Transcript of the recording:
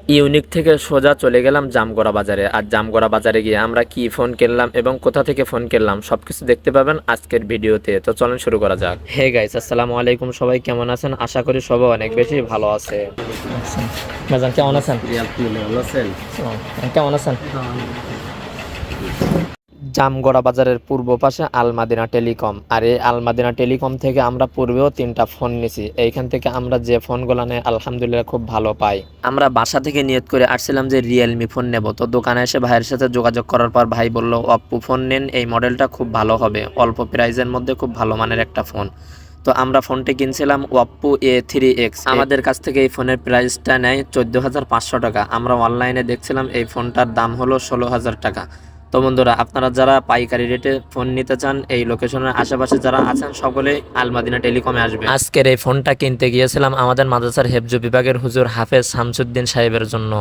Unique থেকে সোজা চলে গেলাম জামগড়া বাজারে। আর জামগড়া বাজারে গিয়ে আমরা কি ফোন কিনলাম এবং কোথা থেকে ফোন কিনলাম সবকিছু দেখতে পাবেন আজকের ভিডিওতে। তো চলেন শুরু করা যাক। হে গাইস, আসসালামু আলাইকুম। সবাই কেমন আছেন? আশা করি সবাই অনেক বেশি ভালো আছে। ভাইজান কেমন আছেন? কেমন আছেন? জামগড়া বাজারের পূর্ব পাশে আলমাদিনা টেলিকম। আর এই আলমাদিনা টেলিকম থেকে আমরা পূর্বেও 3টা ফোন নিছি। এইখান থেকে আমরা যে ফোনগুলো নেই আলহামদুলিল্লাহ খুব ভালো পাই। আমরা বাসা থেকে নিয়ত করে আসছিলাম যে রিয়েলমি ফোন নেব। তো দোকানে এসে ভাইয়ের সাথে যোগাযোগ করার পর ভাই বলল অপ্পো ফোন নেন, এই মডেলটা খুব ভালো হবে, অল্প প্রাইজের মধ্যে খুব ভালো মানের একটা ফোন। তো আমরা ফোনটি কিনছিলাম ওপ্পো A3X। আমাদের কাছ থেকে এই ফোনের প্রাইসটা নেয় 14,500 টাকা। আমরা অনলাইনে দেখছিলাম এই ফোনটার দাম হলো 16,000 টাকা। তো বন্ধুরা, আপনারা যারা পাইকারি রেটে ফোন নিতে চান, এই লোকেশনের আশেপাশে যারা আছেন সকলেই আলমাদিনা টেলিকমে আসবে। আজকের এই ফোনটা কিনতে গিয়েছিলাম আমাদের মাদ্রাসার হেফজ বিভাগের হুজুর হাফেজ শামসুদ্দিন সাহেবের জন্য।